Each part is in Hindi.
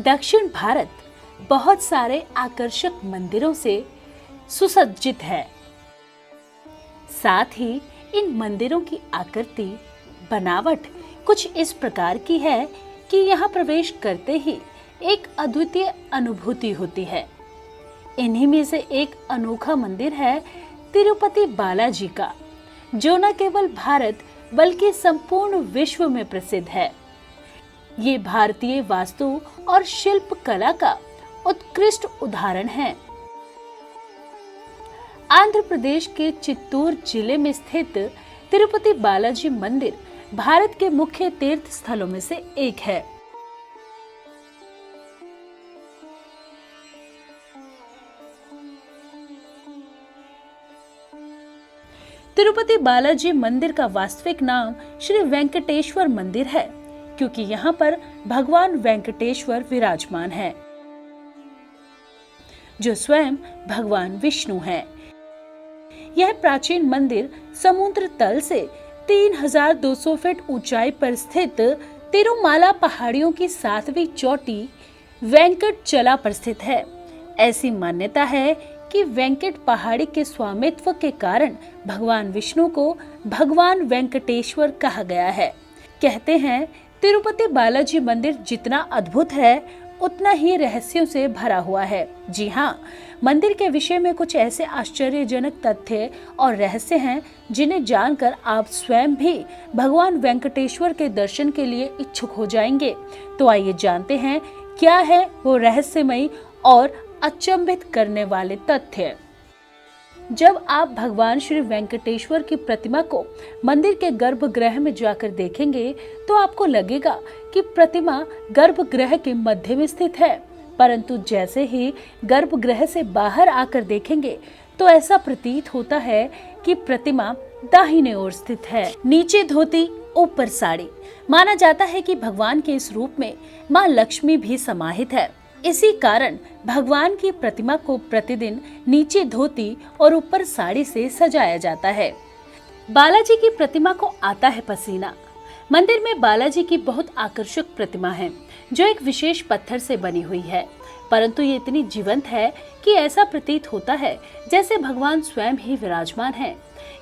दक्षिण भारत बहुत सारे आकर्षक मंदिरों से सुसज्जित है। साथ ही इन मंदिरों की आकृति बनावट कुछ इस प्रकार की है कि यहाँ प्रवेश करते ही एक अद्वितीय अनुभूति होती है। इन्हीं में से एक अनोखा मंदिर है तिरुपति बालाजी का, जो न केवल भारत बल्कि संपूर्ण विश्व में प्रसिद्ध है। ये भारतीय वास्तु और शिल्प कला का उत्कृष्ट उदाहरण है। आंध्र प्रदेश के चित्तूर जिले में स्थित तिरुपति बालाजी मंदिर भारत के मुख्य तीर्थ स्थलों में से एक है। तिरुपति बालाजी मंदिर का वास्तविक नाम श्री वेंकटेश्वर मंदिर है, क्योंकि यहाँ पर भगवान वेंकटेश्वर विराजमान है, जो स्वयं भगवान विष्णु हैं। यह प्राचीन मंदिर समुद्र तल से 3200 फीट ऊंचाई पर स्थित तिरुमाला पहाड़ियों की 7वीं चोटी वेंकटचला पर स्थित है। ऐसी मान्यता है कि वेंकट पहाड़ी के स्वामित्व के कारण भगवान विष्णु को भगवान वेंकटेश्वर कहा गया है। कहते हैं तिरुपति बालाजी मंदिर जितना अद्भुत है उतना ही रहस्यों से भरा हुआ है। जी हाँ, मंदिर के विषय में कुछ ऐसे आश्चर्यजनक तथ्य और रहस्य हैं जिन्हें जानकर आप स्वयं भी भगवान वेंकटेश्वर के दर्शन के लिए इच्छुक हो जाएंगे। तो आइए जानते हैं क्या है वो रहस्यमयी और अचंभित करने वाले तथ्य। जब आप भगवान श्री वेंकटेश्वर की प्रतिमा को मंदिर के गर्भगृह में जाकर देखेंगे तो आपको लगेगा कि प्रतिमा गर्भगृह के मध्य में स्थित है, परंतु जैसे ही गर्भगृह से बाहर आकर देखेंगे तो ऐसा प्रतीत होता है कि प्रतिमा दाहिने ओर स्थित है। नीचे धोती, ऊपर साड़ी। माना जाता है कि भगवान के इस रूप में माँ लक्ष्मी भी समाहित है। इसी कारण भगवान की प्रतिमा को प्रतिदिन नीचे धोती और ऊपर साड़ी से सजाया जाता है। बालाजी की प्रतिमा को आता है पसीना। मंदिर में बालाजी की बहुत आकर्षक प्रतिमा है, जो एक विशेष पत्थर से बनी हुई है, परंतु ये इतनी जीवंत है कि ऐसा प्रतीत होता है जैसे भगवान स्वयं ही विराजमान है।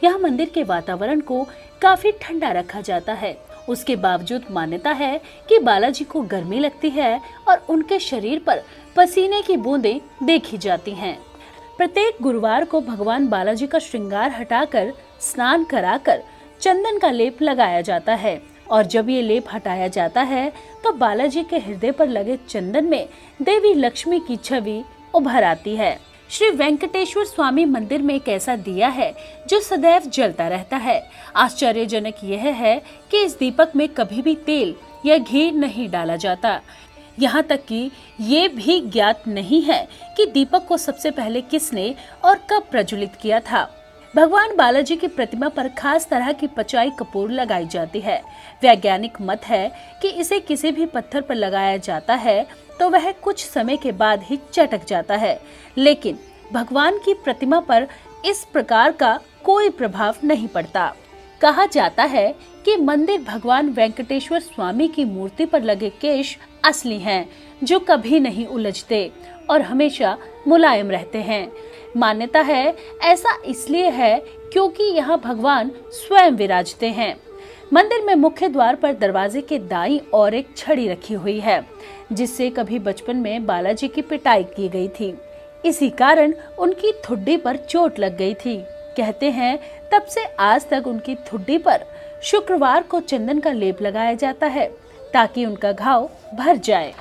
यह मंदिर के वातावरण को काफी ठंडा रखा जाता है। उसके बावजूद मान्यता है कि बालाजी को गर्मी लगती है और उनके शरीर पर पसीने की बूंदें देखी जाती हैं। प्रत्येक गुरुवार को भगवान बालाजी का श्रृंगार हटाकर स्नान कराकर चंदन का लेप लगाया जाता है, और जब ये लेप हटाया जाता है तो बालाजी के हृदय पर लगे चंदन में देवी लक्ष्मी की छवि उभर आती है। श्री वेंकटेश्वर स्वामी मंदिर में एक ऐसा दिया है जो सदैव जलता रहता है। आश्चर्यजनक यह है कि इस दीपक में कभी भी तेल या घी नहीं डाला जाता। यहाँ तक कि ये भी ज्ञात नहीं है कि दीपक को सबसे पहले किसने और कब प्रज्वलित किया था। भगवान बालाजी की प्रतिमा पर खास तरह की पचाई कपूर लगाई जाती है। वैज्ञानिक मत है कि इसे किसी भी पत्थर पर लगाया जाता है तो वह कुछ समय के बाद ही चटक जाता है, लेकिन भगवान की प्रतिमा पर इस प्रकार का कोई प्रभाव नहीं पड़ता। कहा जाता है कि मंदिर भगवान वेंकटेश्वर स्वामी की मूर्ति पर लगे केश असली हैं, जो कभी नहीं उलझते और हमेशा मुलायम रहते हैं। मान्यता है ऐसा इसलिए है क्योंकि यहाँ भगवान स्वयं विराजते हैं। मंदिर में मुख्य द्वार पर दरवाजे के दाईं ओर एक छड़ी रखी हुई है, जिससे कभी बचपन में बालाजी की पिटाई की गई थी। इसी कारण उनकी ठुड्डी पर चोट लग गई थी। कहते हैं तब से आज तक उनकी ठुड्डी पर शुक्रवार को चंदन का लेप लगाया जाता है ताकि उनका घाव भर जाए।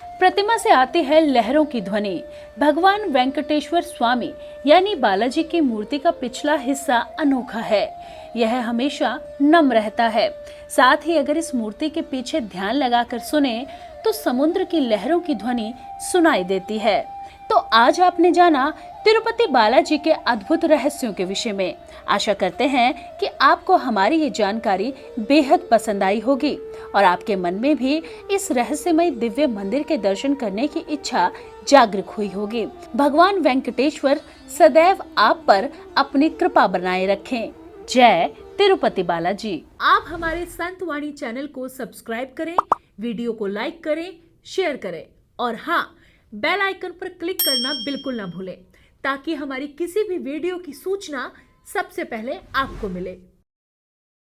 प्रतिमा से आती है लहरों की ध्वनि। भगवान वेंकटेश्वर स्वामी यानी बालाजी की मूर्ति का पिछला हिस्सा अनोखा है। यह हमेशा नम रहता है। साथ ही अगर इस मूर्ति के पीछे ध्यान लगाकर सुने तो समुद्र की लहरों की ध्वनि सुनाई देती है। तो आज आपने जाना तिरुपति बालाजी के अद्भुत रहस्यों के विषय में। आशा करते हैं कि आपको हमारी ये जानकारी बेहद पसंद आई होगी और आपके मन में भी इस रहस्यमय दिव्य मंदिर के दर्शन करने की इच्छा जागृत हुई होगी। भगवान वेंकटेश्वर सदैव आप पर अपनी कृपा बनाए रखें। जय तिरुपति बालाजी। आप हमारे संत वाणी चैनल को सब्सक्राइब करें, वीडियो को लाइक करें, शेयर करें और हाँ, बेल आइकन पर क्लिक करना बिल्कुल ना भूलें ताकि हमारी किसी भी वीडियो की सूचना सबसे पहले आपको मिले।